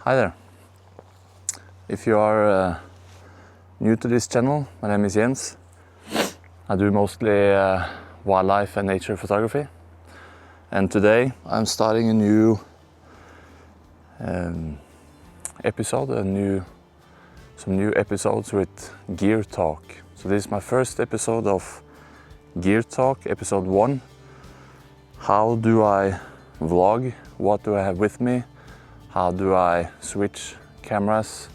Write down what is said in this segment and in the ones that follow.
Hi there. If you are new to this channel, my name is Jens. I do mostly wildlife and nature photography. And today I'm starting a new episode, some new episodes with gear talk. So this is my first episode of Gear Talk, episode 1. How do I vlog? What do I have with me? How do I switch cameras?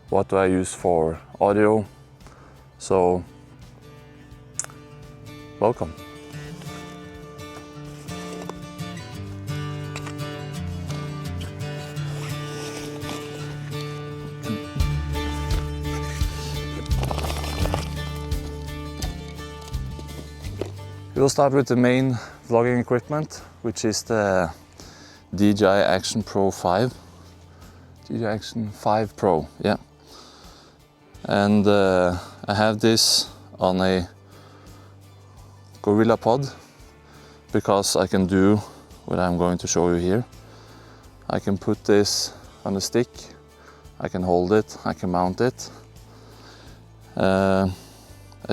What do I use for audio? So, welcome. We will start with the main vlogging equipment, which is the DJI Action Pro 5. DJI Action 5 Pro, yeah. And I have this on a Gorilla Pod because I can do what I'm going to show you here. I can put this on a stick, I can hold it, I can mount it. I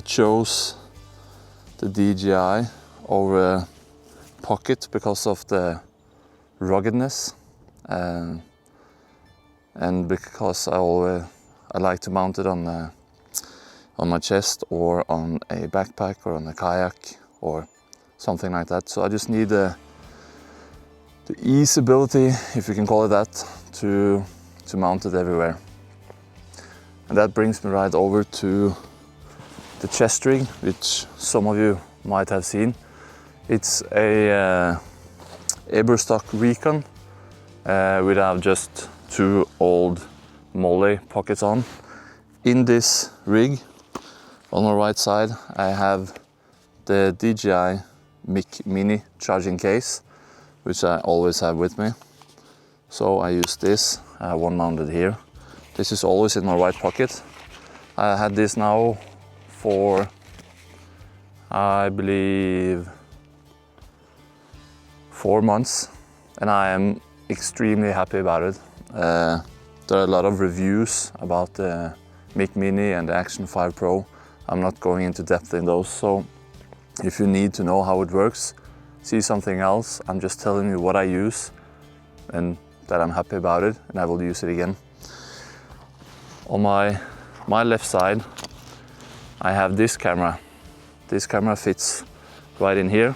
chose the DJI over a pocket because of the ruggedness and because I like to mount it on my chest or on a backpack or on a kayak or something like that. So I just need the easeability, if you can call it that, to mount it everywhere. And that brings me right over to the chest rig, which some of you might have seen. It's a Eberstock Recon without just two old Molly pockets on. In this rig, on the right side, I have the DJI Mic Mini charging case, which I always have with me. So I use this, I have one mounted here. This is always in my right pocket. I had this now for, I believe, 4 months, and I am extremely happy about it. There are a lot of reviews about the Mic Mini and the Action 5 Pro. I'm not going into depth in those, so if you need to know how it works, see something else. I'm just telling you what I use and that I'm happy about it, and I will use it again. On my left side, I have this camera. This camera fits right in here,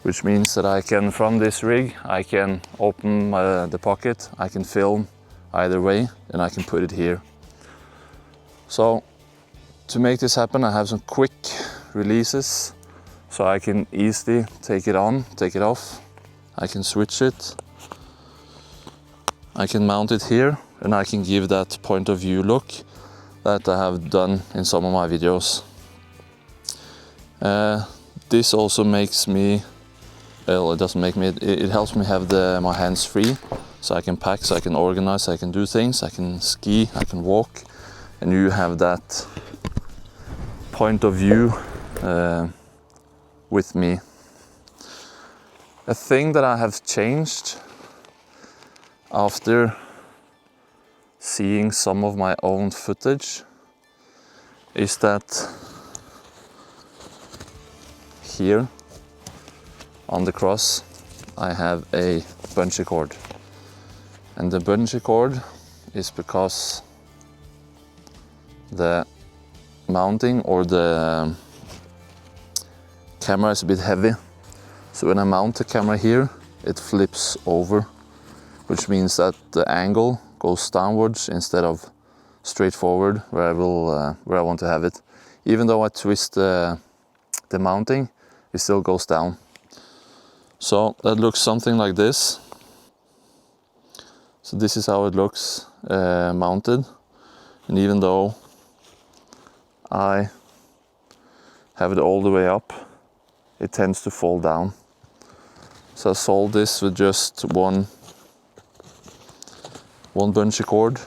which means that I can, from this rig, I can open the pocket, I can film either way, and I can put it here. So to make this happen, I have some quick releases, so I can easily take it on, take it off. I can switch it. I can mount it here, and I can give that point of view look that I have done in some of my videos. This also makes me, well, it doesn't make me, it helps me have my hands free, so I can pack, so I can organize, I can do things, I can ski, I can walk, and you have that point of view with me. A thing that I have changed after seeing some of my own footage is that here on the cross I have a bungee cord, and the bungee cord is because the mounting or the camera is a bit heavy. So when I mount the camera here, it flips over, which means that the angle goes downwards instead of straight forward where I want to have it. Even though I twist the mounting, it still goes down. So that looks something like this. So this is how it looks mounted, and even though I have it all the way up, it tends to fall down. So I solved this with just one bungee cord.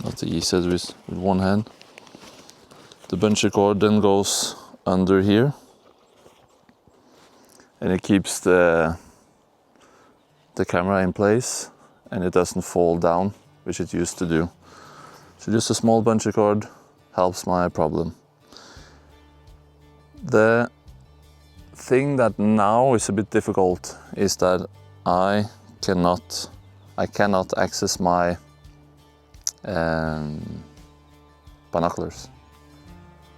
Not the easiest with one hand. The bungee cord then goes under here, and it keeps the camera in place and it doesn't fall down, which it used to do. So just a small bungee cord helps my problem. The thing that now is a bit difficult is that I cannot access my binoculars.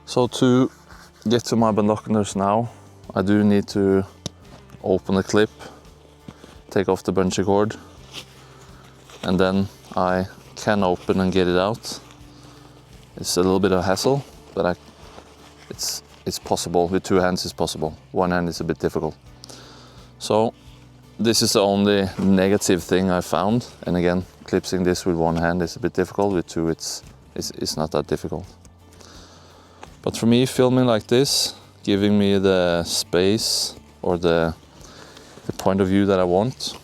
So to get to my binoculars now, I do need to open the clip, take off the bungee cord, and then I can open and get it out. It's a little bit of hassle, but it's possible. With 2 hands it's possible. 1 hand is a bit difficult. So this is the only negative thing I found. And again, clipping this with 1 hand is a bit difficult. With 2 it's not that difficult. But for me, filming like this, giving me the space or the point of view that I want,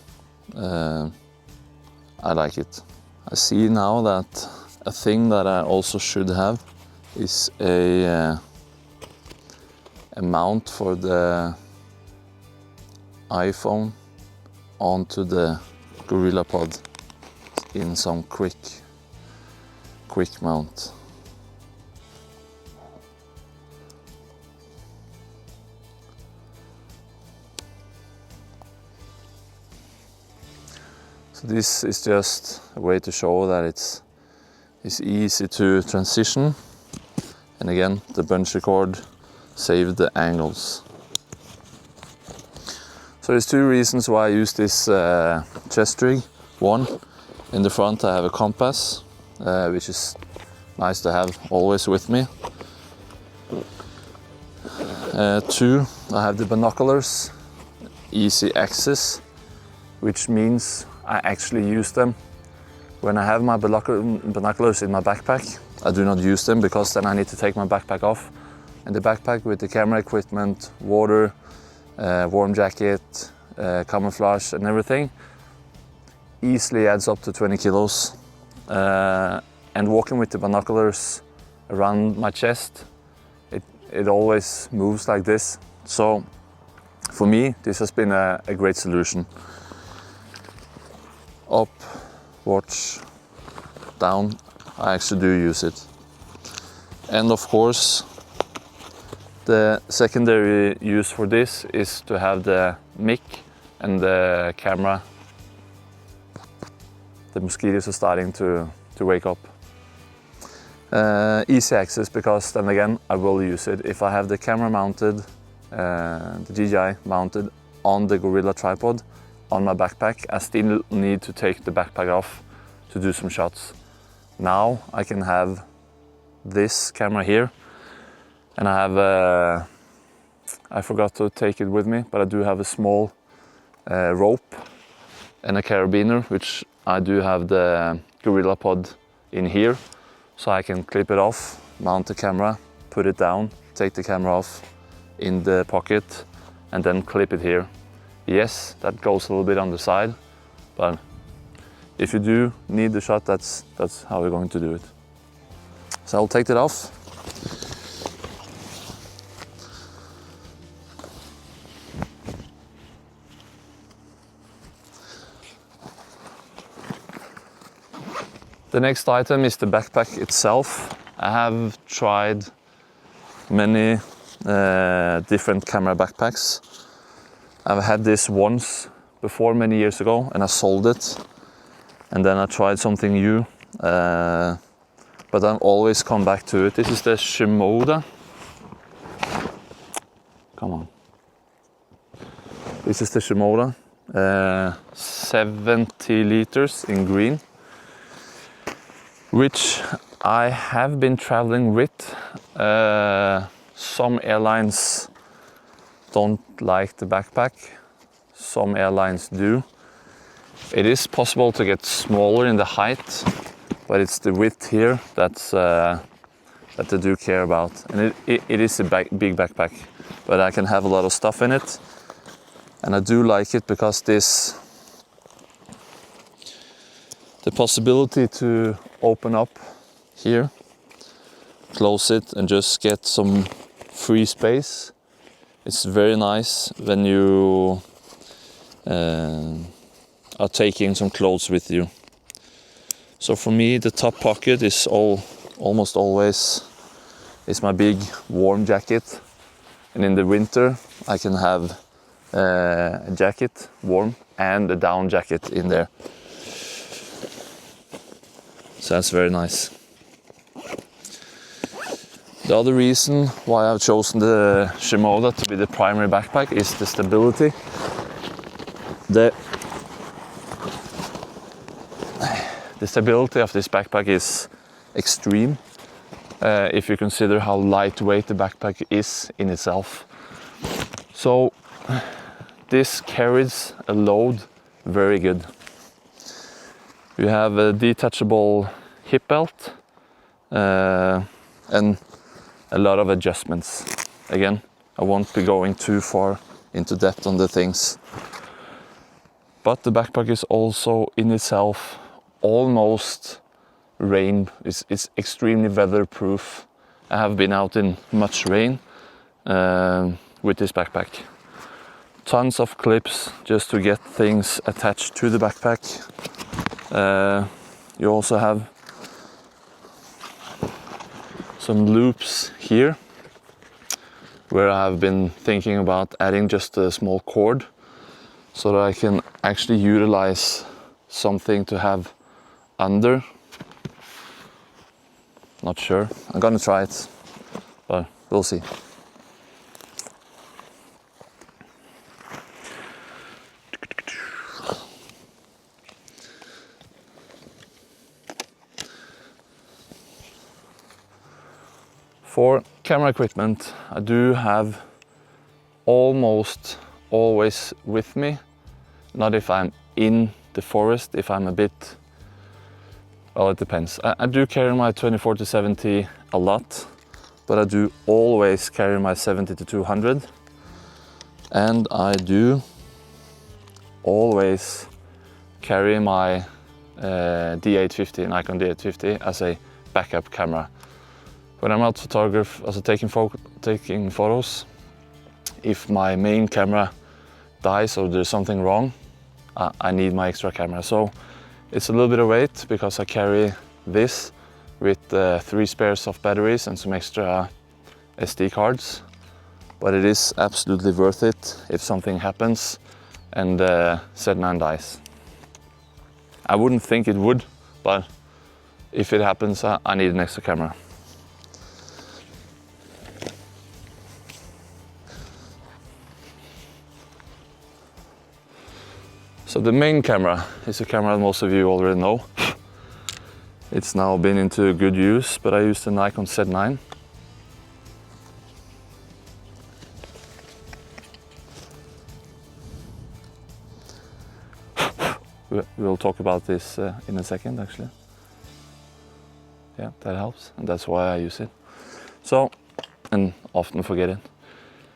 I like it. I see now that a thing that I also should have is a mount for the iPhone onto the GorillaPod in some quick mount. So this is just a way to show that it's easy to transition, and again the bungee cord saved the angles. So there's 2 reasons why I use this chest rig. 1, in the front I have a compass, which is nice to have always with me. 2, I have the binoculars, easy access, which means I actually use them. When I have my binoculars in my backpack, I do not use them because then I need to take my backpack off. And the backpack with the camera equipment, water, warm jacket, camouflage and everything easily adds up to 20 kilos. And walking with the binoculars around my chest, it always moves like this. So for me, this has been a great solution. Up, watch, down, I actually do use it. And of course, the secondary use for this is to have the mic and the camera. The mosquitoes are starting to wake up. Easy access, because then again I will use it. If I have the camera mounted, the DJI mounted on the Gorilla tripod on my backpack, I still need to take the backpack off to do some shots. Now I can have this camera here, and I have I forgot to take it with me, but I do have a small rope and a carabiner, which I do have the GorillaPod in here, so I can clip it off, mount the camera, put it down, take the camera off in the pocket, and then clip it here. Yes, that goes a little bit on the side, but if you do need the shot, that's how we're going to do it. So I'll take it off. The next item is the backpack itself. I have tried many different camera backpacks. I've had this once before many years ago and I sold it, and then I tried something new, but I've always come back to it. This is the Shimoda. Come on. This is the Shimoda, 70 liters in green, which I have been traveling with. Some airlines don't like the backpack, some airlines do. It is possible to get smaller in the height, but it's the width here that they do care about. And it is a big backpack, but I can have a lot of stuff in it. And I do like it because the possibility to open up here, close it and just get some free space It's very nice when you are taking some clothes with you. So for me, the top pocket is almost always my big warm jacket, and in the winter I can have a jacket, warm, and a down jacket in there. So that's very nice. The other reason why I've chosen the Shimoda to be the primary backpack is the stability. The stability of this backpack is extreme if you consider how lightweight the backpack is in itself. So this carries a load very good. You have a detachable hip belt and a lot of adjustments. Again, I won't be going too far into depth on the things. But the backpack is also in itself almost it's extremely weatherproof. I have been out in much rain with this backpack. Tons of clips just to get things attached to the backpack. You also have some loops here where I have been thinking about adding just a small cord so that I can actually utilize something to have under. Not sure. I'm gonna try it, but we'll see. For camera equipment, I do have almost always with me. Not if I'm in the forest, if I'm a bit, well, it depends. I do carry my 24-70 a lot, but I do always carry my 70-200. And I do always carry my D850, Nikon D850 as a backup camera. When I'm out taking photos, if my main camera dies or there's something wrong, I need my extra camera. So it's a little bit of weight because I carry this with 3 spares of batteries and some extra SD cards. But it is absolutely worth it if something happens and Z9 dies. I wouldn't think it would, but if it happens, I need an extra camera. So the main camera is a camera most of you already know. It's now been into good use, but I use the Nikon Z9. We'll talk about this in a second, actually. Yeah, that helps, and that's why I use it. So, and often forget it.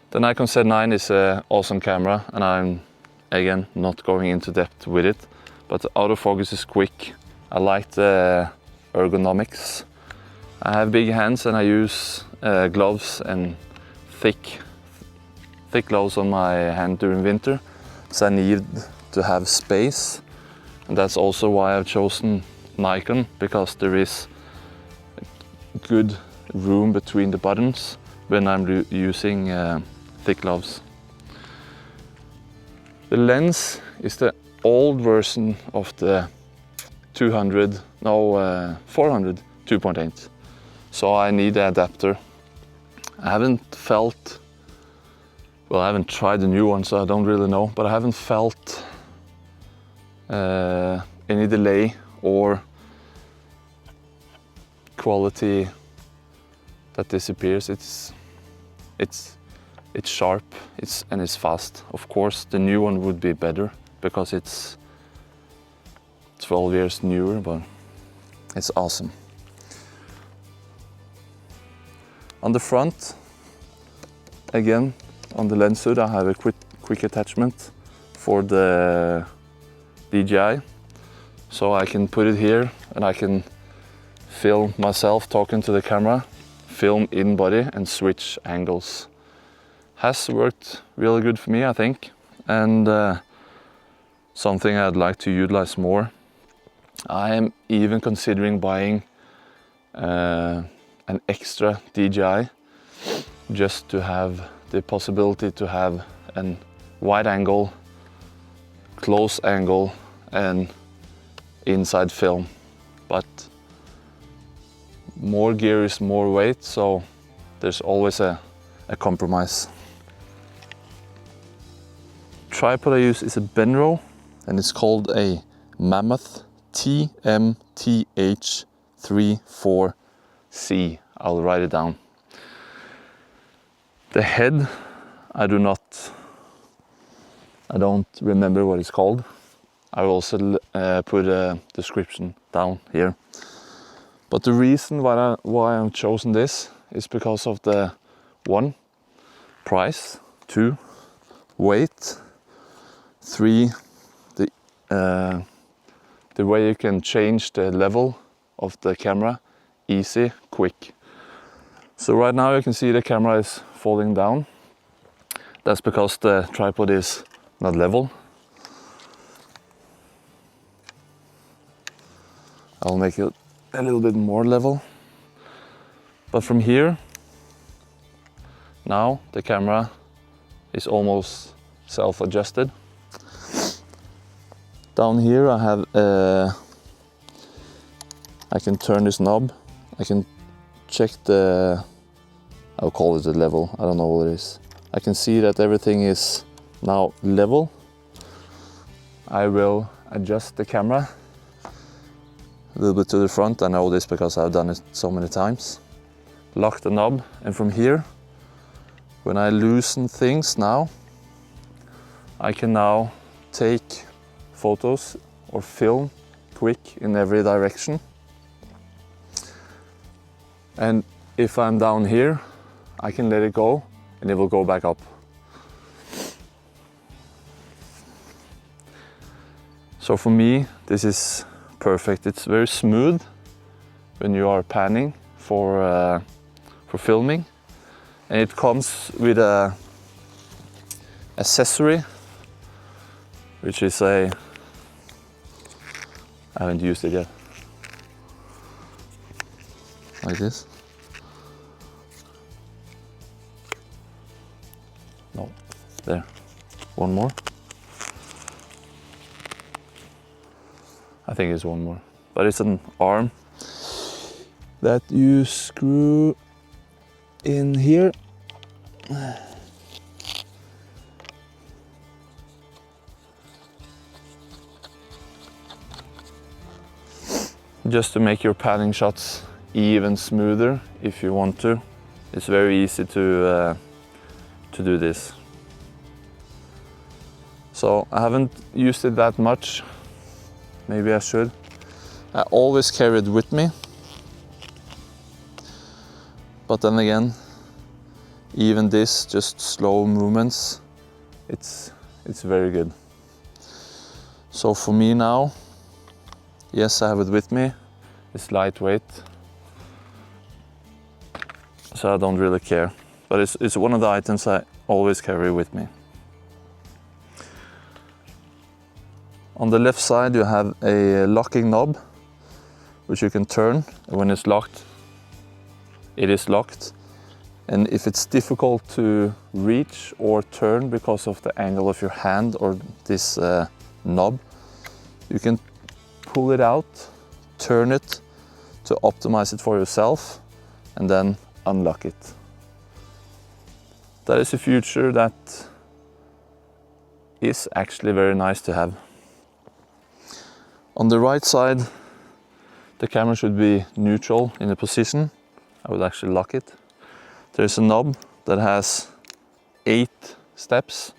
The Nikon Z9 is an awesome camera, and I'm again not going into depth with it, but the autofocus is quick. I like the ergonomics. I have big hands and I use gloves and thick gloves on my hand during winter, so I need to have space, and that's also why I've chosen Nikon, because there is good room between the buttons when I'm using thick gloves. The lens is the old version of the 400 2.8. So I need the adapter. I haven't tried the new one, so I don't really know, but I haven't felt any delay or quality that disappears. It's sharp, and it's fast. Of course, the new one would be better because it's 12 years newer, but it's awesome. On the front, again, on the lens hood, I have a quick attachment for the DJI. So I can put it here and I can film myself talking to the camera, film in body and switch angles. has worked really good for me, I think, and something I'd like to utilize more. I am even considering buying an extra DJI just to have the possibility to have an wide angle, close angle and inside film. But more gear is more weight, so there's always a compromise. Tripod I use is a Benro, and it's called a Mammoth TMTH34C. I'll write it down. The head, I don't remember what it's called. I will also put a description down here. But the reason why I've chosen this is because of the 1, price, 2, weight, 3, the way you can change the level of the camera, easy, quick. So right now you can see the camera is falling down. That's because the tripod is not level. I'll make it a little bit more level. But from here, now the camera is almost self-adjusted. Down here I have I can turn this knob. I can check I'll call it the level, I don't know what it is. I can see that everything is now level. I will adjust the camera a little bit to the front. I know this because I've done it so many times. Lock the knob, and from here, when I loosen things now, I can now take photos or film quick in every direction. And if I'm down here, I can let it go and it will go back up. So for me, this is perfect. It's very smooth when you are panning for filming, and it comes with a accessory, which is I haven't used it yet. Like this. No, there. One more. I think it's one more, but it's an arm that you screw in here. Just to make your panning shots even smoother if you want to. It's very easy to do this. So I haven't used it that much. Maybe I should. I always carry it with me. But then again, even this, just slow movements, it's very good. So for me now, yes, I have it with me. It's lightweight, so I don't really care. But it's one of the items I always carry with me. On the left side you have a locking knob, which you can turn. When it's locked, it is locked. And if it's difficult to reach or turn because of the angle of your hand or this knob, you can pull it out, turn it to optimize it for yourself, and then unlock it. That is a feature that is actually very nice to have. On the right side, the camera should be neutral in the position. I will actually lock it. There's a knob that has 8 steps,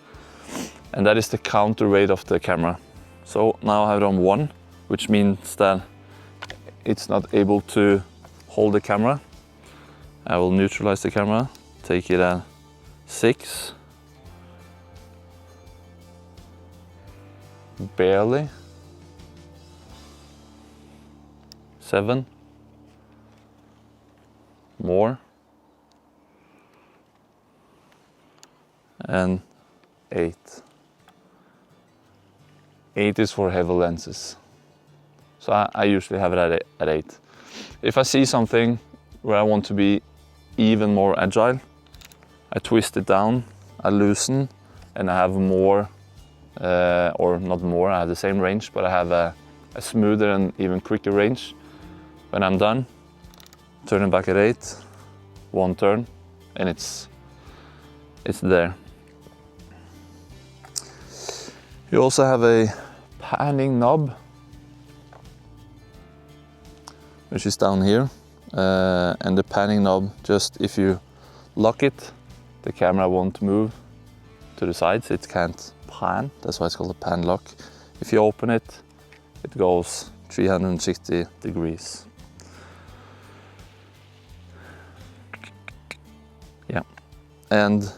and that is the counterweight of the camera. So now I have it on 1, which means that it's not able to hold the camera. I will neutralize the camera, take it at 6. Barely. 7. More. and 8. 8 is for heavy lenses. So I usually have it at 8. If I see something where I want to be even more agile, I twist it down, I loosen, and I have more, or not more, I have the same range, but I have a smoother and even quicker range. When I'm done, turn it back at 8, one turn, and it's there. You also have a panning knob, which is down here, and the panning knob, just if you lock it, the camera won't move to the sides, it can't pan, that's why it's called a pan lock. If you open it, it goes 360 degrees. Yeah, and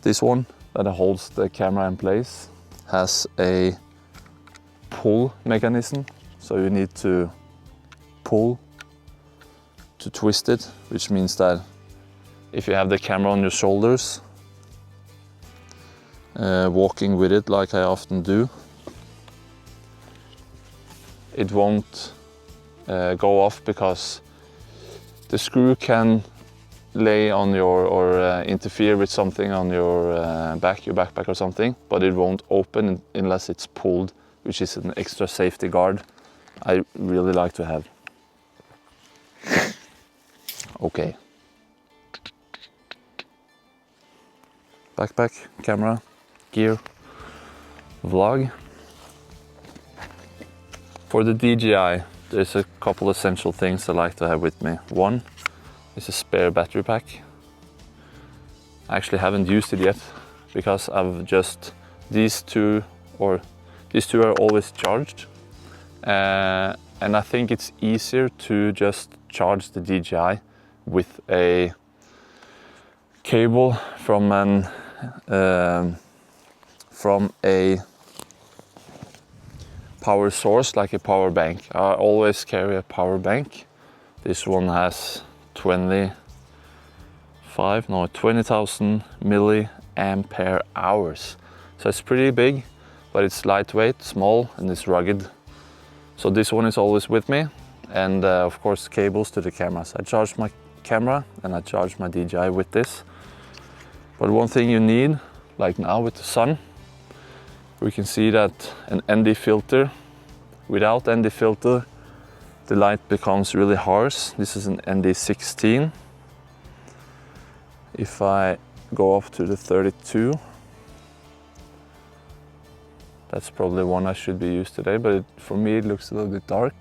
this one that holds the camera in place has a pull mechanism, so you need to pull to twist it, which means that if you have the camera on your shoulders, walking with it like I often do, it won't go off, because the screw can lay on your, or interfere with something on your back, your backpack or something, but it won't open unless it's pulled, which is an extra safety guard I really like to have. Okay. Backpack, camera, gear, vlog. For the DJI, there's a couple essential things I like to have with me. One is a spare battery pack. I actually haven't used it yet, because I've just, these two are always charged. And I think it's easier to just charge the DJI with a cable from a power source, like a power bank. I always carry a power bank. This one has 20,000 milliampere hours. So it's pretty big, but it's lightweight, small, and it's rugged. So this one is always with me, and of course cables to the cameras. I charge my camera and I charge my DJI with this. But one thing you need, like now with the sun, we can see that an ND filter, without ND filter, the light becomes really harsh. This is an ND16. If I go up to the 32, that's probably one I should be used today, but for me it looks a little bit dark.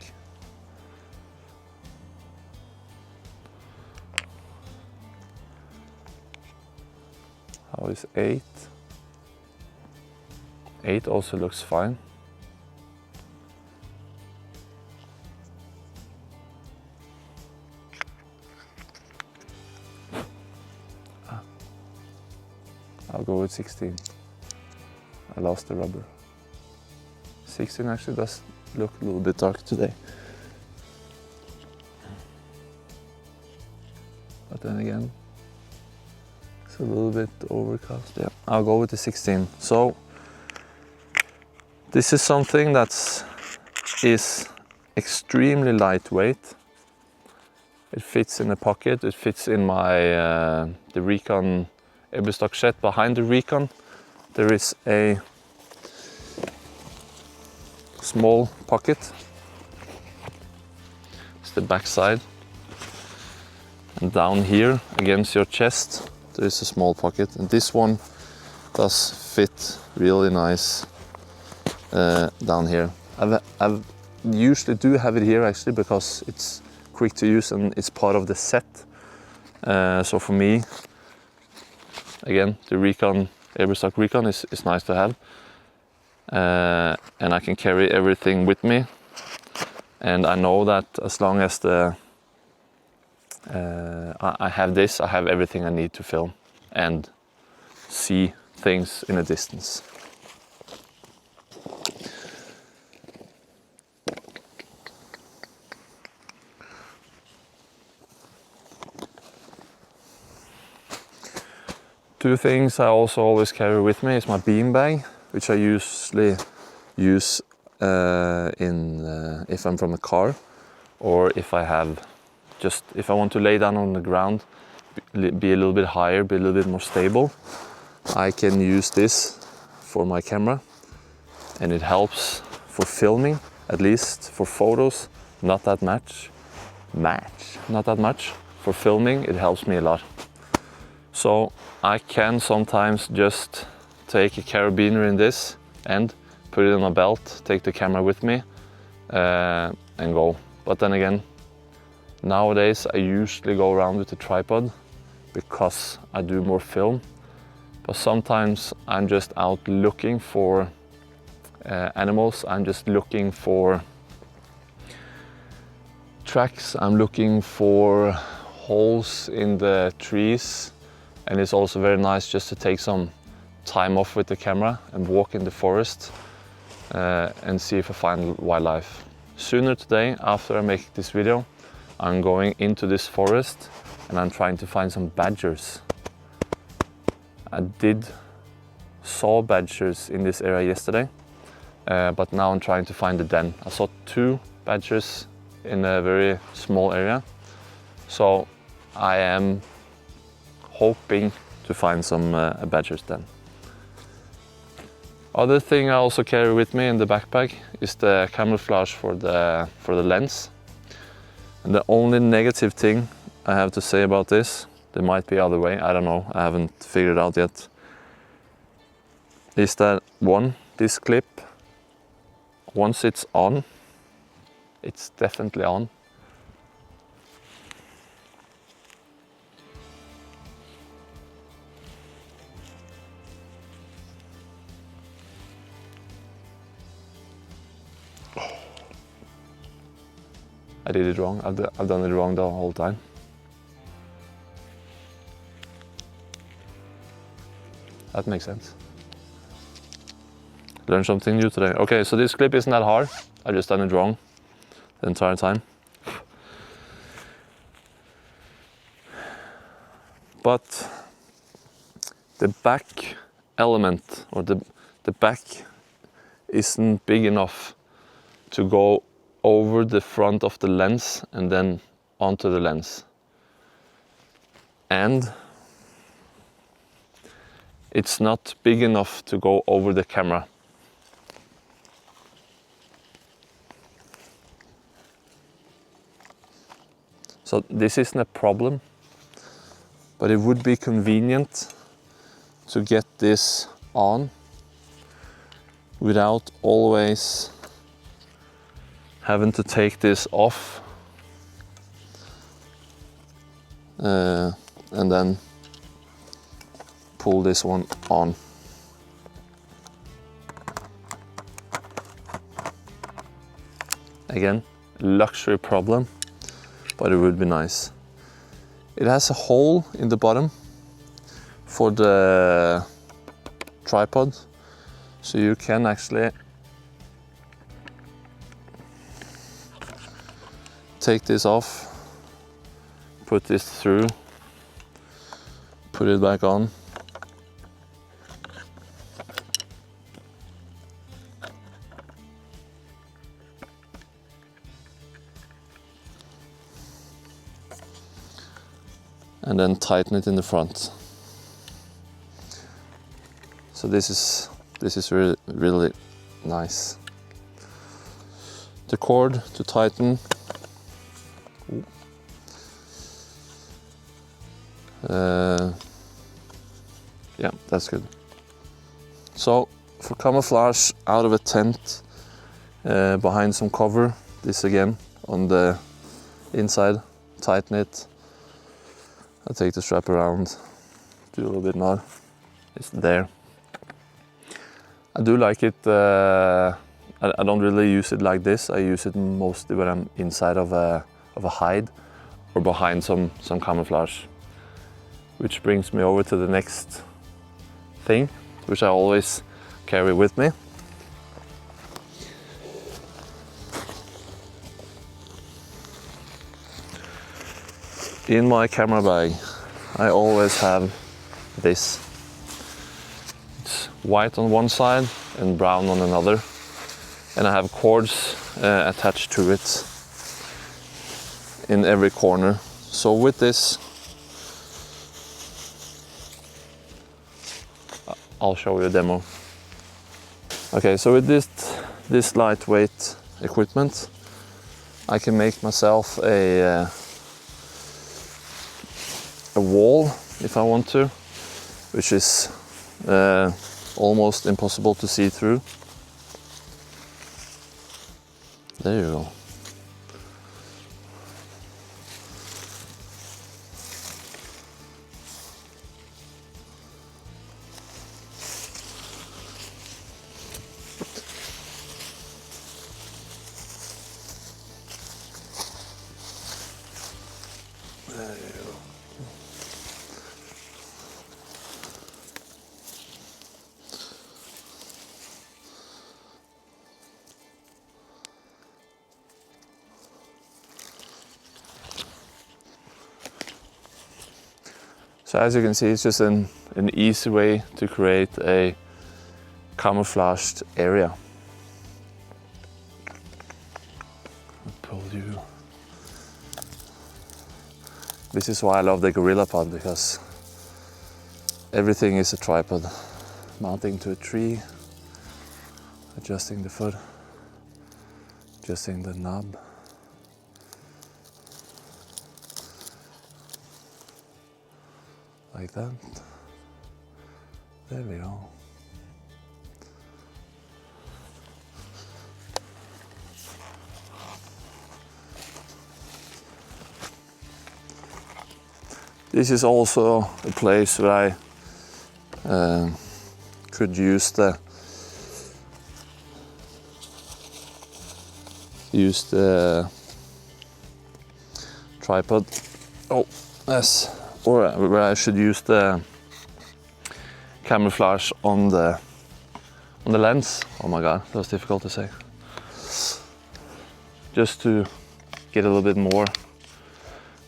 How is 8? 8 also looks fine. I'll go with 16. I lost the rubber. 16 actually does look a little bit dark today. But then again, it's a little bit overcast. Yeah, I'll go with the 16. So this is something that is extremely lightweight. It fits in a pocket. It fits in my the Recon Eberstock shed. Behind the Recon, there is a small pocket. It's the back side. And down here, against your chest, there is a small pocket. And this one does fit really nice down here. I usually do have it here actually, because it's quick to use and it's part of the set. So for me, again, the Recon, Eberstock Recon is nice to have. And I can carry everything with me. And I know that as long as I have this, I have everything I need to film and see things in a distance. Two things I also always carry with me is my bean bag, which I usually use if I'm from a car, or if I want to lay down on the ground, be a little bit higher, be a little bit more stable. I can use this for my camera, and it helps for filming, at least for photos, not that much. For filming, it helps me a lot. So I can sometimes just take a carabiner in this and put it in my belt, take the camera with me, and go. But then again, nowadays I usually go around with a tripod because I do more film. But sometimes I'm just out looking for animals, I'm just looking for tracks, I'm looking for holes in the trees, and it's also very nice just to take some time off with the camera and walk in the forest and see if I find wildlife. Sooner today, after I make this video, I'm going into this forest and I'm trying to find some badgers. I saw badgers in this area yesterday, but now I'm trying to find the den. I saw 2 badgers in a very small area, so I am hoping to find some badgers then. Other thing I also carry with me in the backpack is the camouflage for the lens. And the only negative thing I have to say about this, there might be other way, I don't know, I haven't figured it out yet, is that this clip, once it's on, it's definitely on. I did it wrong. I've done it wrong the whole time. That makes sense. Learned something new today. Okay, so this clip isn't that hard. I just done it wrong the entire time. But the back element, or the back, isn't big enough to go over the front of the lens and then onto the lens. And it's not big enough to go over the camera. So this isn't a problem, but it would be convenient to get this on without always having to take this off and then pull this one on. Again, luxury problem, but it would be nice. It has a hole in the bottom for the tripod, so you can actually take this off, put this through, put it back on. And then tighten it in the front. So this is really, really nice. The cord to tighten. Yeah, that's good. So for camouflage out of a tent, behind some cover, this again on the inside, tighten it. I take the strap around, do a little bit more. It's there. I do like it. I don't really use it like this. I use it mostly when I'm inside of a hide or behind some camouflage. Which brings me over to the next thing, which I always carry with me. In my camera bag, I always have this. white on one side and brown on another, and I have cords attached to it in every corner. So with this, I'll show you a demo. Okay, so with this lightweight equipment, I can make myself a wall if I want to, which is almost impossible to see through. There you go. So as you can see, it's just an easy way to create a camouflaged area. I told you. This is why I love the Gorilla Pod, because everything is a tripod. Mounting to a tree, adjusting the foot, adjusting the knob. Like that. There we go. This is also a place where I could use the tripod. Oh, yes. Or where I should use the camouflage on the lens. Oh my god, that was difficult to say. Just to get a little bit more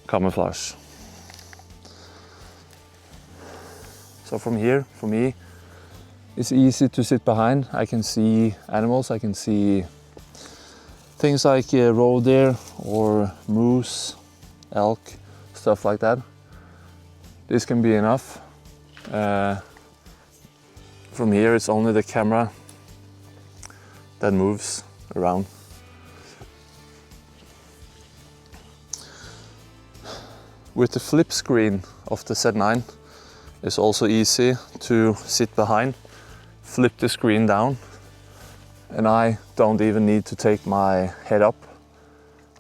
camouflage. So from here, for me, it's easy to sit behind. I can see animals, I can see things like roe deer or moose, elk, stuff like that. This can be enough. From here, it's only the camera that moves around. With the flip screen of the Z9, it's also easy to sit behind, flip the screen down, and I don't even need to take my head up,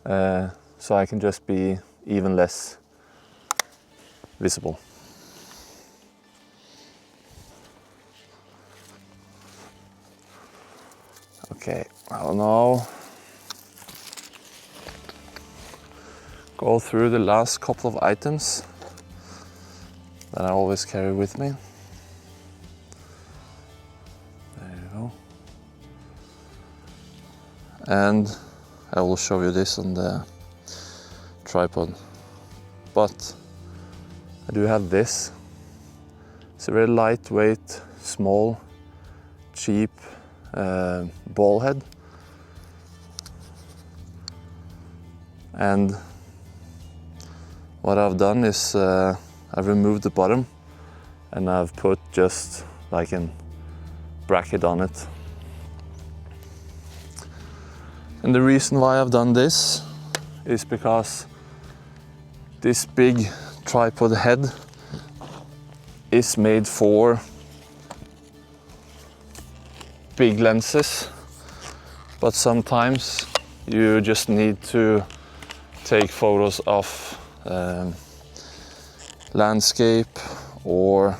so I can just be even less visible. Okay, I'll now go through the last couple of items that I always carry with me. There you go. And I will show you this on the tripod. But I do have this. It's a very lightweight, small, cheap ball head. And what I've done is I've removed the bottom and I've put just like a bracket on it. And the reason why I've done this is because this big tripod head is made for big lenses, but sometimes you just need to take photos of landscape or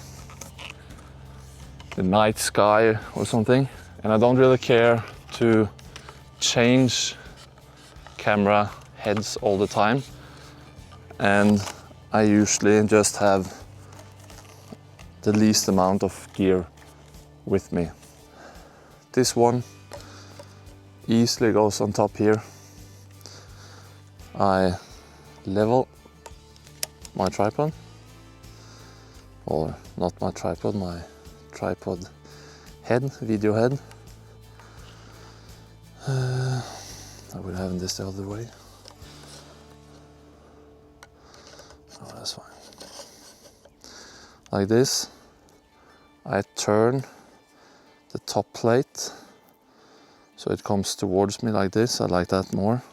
the night sky or something, and I don't really care to change camera heads all the time, and I usually just have the least amount of gear with me. This one easily goes on top here. I level my tripod, or not my tripod video head. I would have this the other way. Oh, that's fine. Like this, I turn the top plate so it comes towards me like this. I like that more.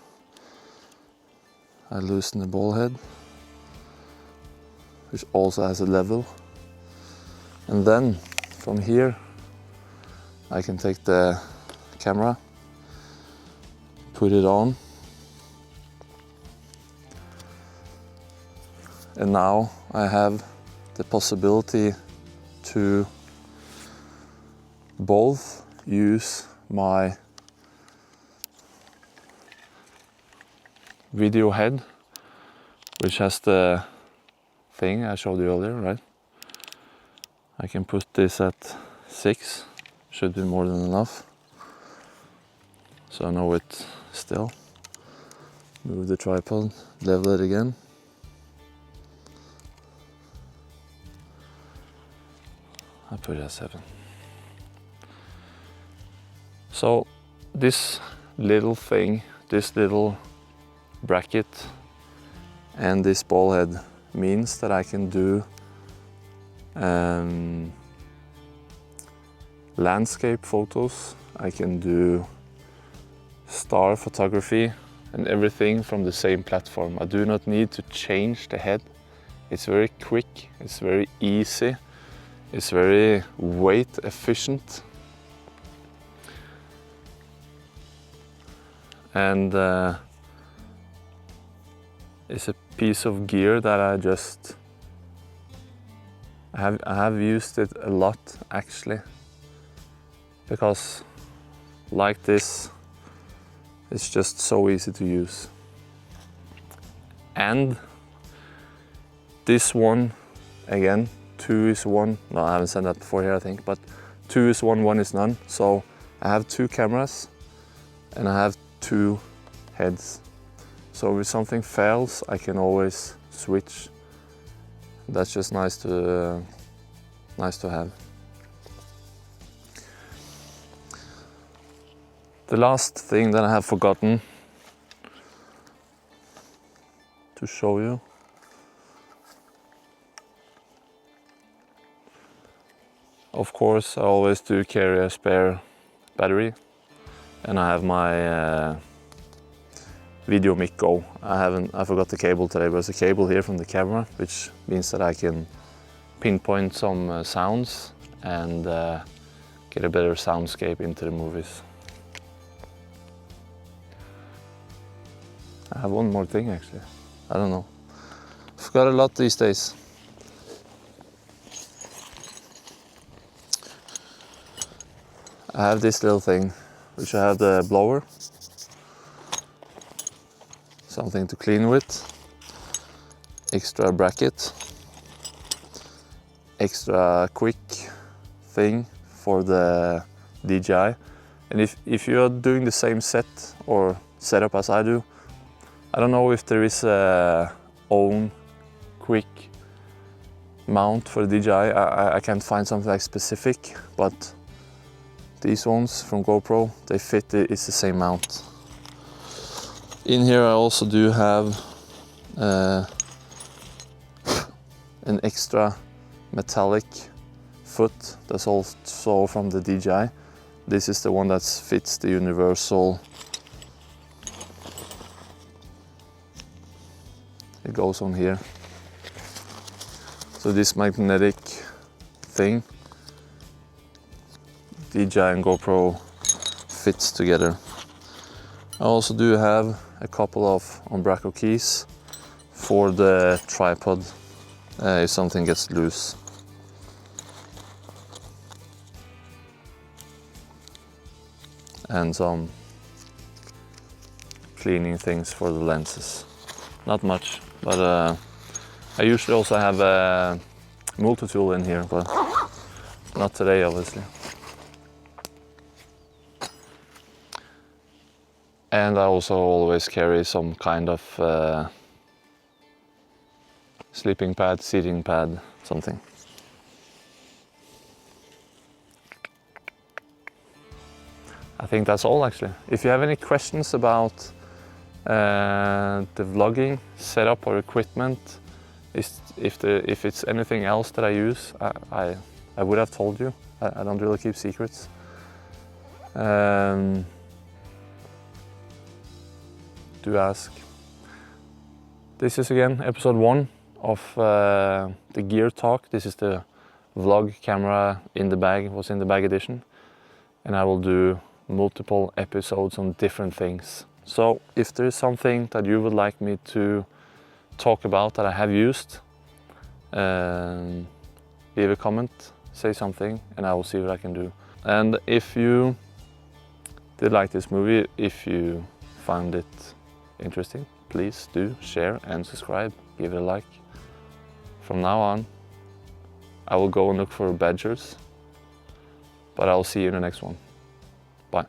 I loosen the ball head, which also has a level. And then from here, I can take the camera, put it on, and now I have the possibility to both use my video head, which has the thing I showed you earlier, right? I can put this at 6, should be more than enough. So I know it still. Move the tripod, level it again. I put it at 7. So this little thing, this little bracket and this ball head means that I can do landscape photos, I can do star photography and everything from the same platform. I do not need to change the head. It's very quick, it's very easy, it's very weight efficient. And it's a piece of gear that I have used it a lot actually, because like this, it's just so easy to use. And this one, again, 2 is 1. No, I haven't said that before here, I think, but 2 is 1, 1 is none. So I have 2 cameras and I have 2 heads. So if something fails, I can always switch. That's just nice to have. The last thing that I have forgotten to show you. Of course, I always do carry a spare battery, and I have my video mic Go. I forgot the cable today, but there's a cable here from the camera, which means that I can pinpoint some sounds and get a better soundscape into the movies. I have one more thing actually. I don't know. Forgot a lot these days. I have this little thing, which I have the blower. Something to clean with. Extra bracket. Extra quick thing for the DJI. And if you are doing the same set or setup as I do, I don't know if there is a own quick mount for the DJI. I can't find something like specific, but these ones from GoPro, they fit, it's the same mount. In here I also do have an extra metallic foot that's also from the DJI. This is the one that fits the universal. It goes on here. So this magnetic thing, DJI and GoPro fits together. I also do have a couple of Umbraco keys for the tripod if something gets loose. And some cleaning things for the lenses. Not much, but I usually also have a multi-tool in here, but not today obviously. And I also always carry some kind of sleeping pad, seating pad, something. I think that's all actually. If you have any questions about the vlogging setup or equipment, if it's anything else that I use, I would have told you. I don't really keep secrets. Do ask. This is again episode 1 of the gear talk. This is the vlog camera in the bag, what's in the bag edition. And I will do multiple episodes on different things. So if there is something that you would like me to talk about that I have used, leave a comment, say something, and I will see what I can do. And if you did like this movie, if you found it interesting, please do share and subscribe, give it a like. From now on, I will go and look for badgers, but I will see you in the next one. Bye.